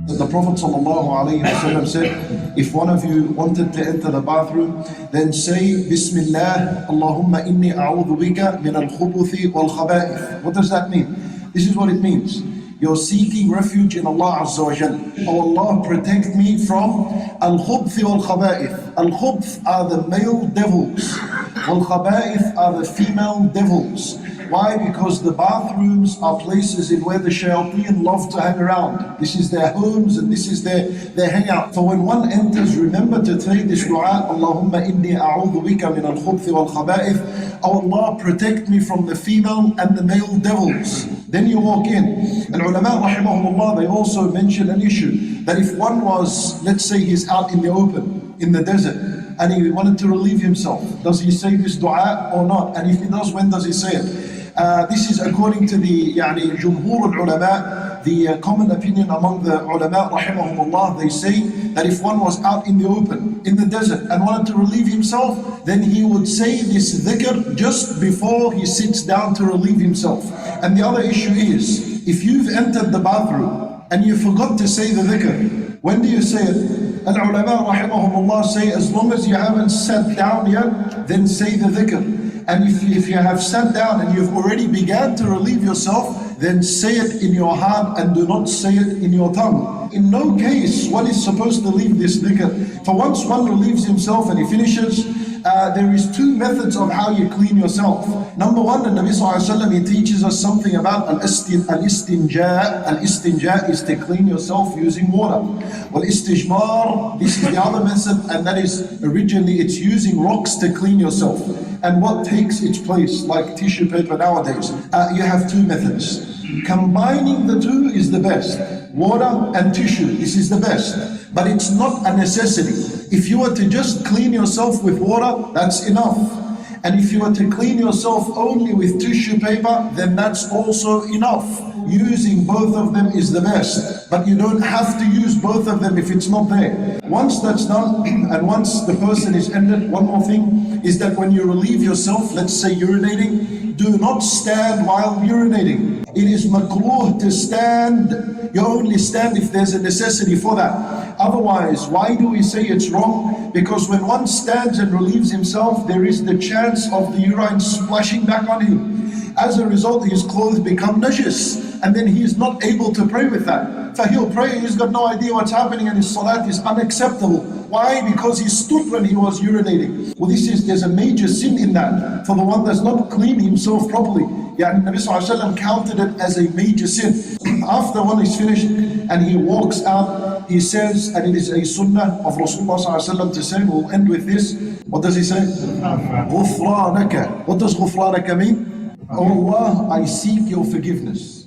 The Prophet ﷺ said, if one of you wanted to enter the bathroom, then say, Bismillah, Allahumma inni a'udhu bika min al-khubuthi wal-khaba'ith. What does that mean? This is what it means. You're seeking refuge in Allah Azza wa Jal. Oh Allah, protect me from al-khubthi wal-khaba'ith. Al-khubth are the male devils. Wal-khaba'ith are the female devils. Why? Because the bathrooms are places in where the shayateen love to hang around. This is their homes and this is their hangout. So when one enters, remember to say this dua, Allahumma inni a'udhu bika min al-khubthi wal-khaba'ith. Oh Allah, protect me from the female and the male devils. Then you walk in. And ulama rahimahumullah, they also mention an issue that if one was, let's say he's out in the open, in the desert, and he wanted to relieve himself, does he say this dua or not? And if he does, when does he say it? This is according to the Jumhur al-Ulama, the common opinion among the ulama rahimahumullah. They say that if one was out in the open, in the desert, and wanted to relieve himself, then he would say this dhikr just before he sits down to relieve himself. And the other issue is, if you've entered the bathroom and you forgot to say the dhikr, when do you say it? Al-ulama rahimahumullah say, as long as you haven't sat down yet, then say the dhikr. And if you have sat down and you've already began to relieve yourself, then say it in your heart and do not say it in your tongue. In no case one is supposed to leave this dhikr. For once one relieves himself and he finishes, there is two methods of how you clean yourself. Number one, the Nabi Sallallahu Alaihi Wasallam, he teaches us something about al-istinja. Al-istinja is to clean yourself using water. Wal-istijmar, this is the other method, and that is originally it's using rocks to clean yourself. And what takes its place, like tissue paper nowadays? You have two methods. Combining the two is the best. Water and tissue, this is the best. But it's not a necessity. If you were to just clean yourself with water, that's enough. And if you were to clean yourself only with tissue paper, then that's also enough. Using both of them is the best. But you don't have to use both of them if it's not there. Once that's done, and once the person is ended, one more thing is that when you relieve yourself, let's say urinating, do not stand while urinating. It is makruh to stand. You only stand if there's a necessity for that. Otherwise, why do we say it's wrong? Because when one stands and relieves himself, there is the chance of the urine splashing back on him. As a result, his clothes become najis, and then he is not able to pray with that. So he'll pray, he's got no idea what's happening, and his salat is unacceptable. Why? Because he stood when he was urinating. Well, there's a major sin in that, for the one that's not clean himself properly. Nabi Sallallahu Alaihi Wasallam counted it as a major sin. After one is finished and he walks out, he says, and it is a sunnah of Rasulullah Sallallahu Alaihi Wasallam to say, we'll end with this. What does he say? Ghufranaka. What does ghufranaka mean? Oh Allah, I seek your forgiveness.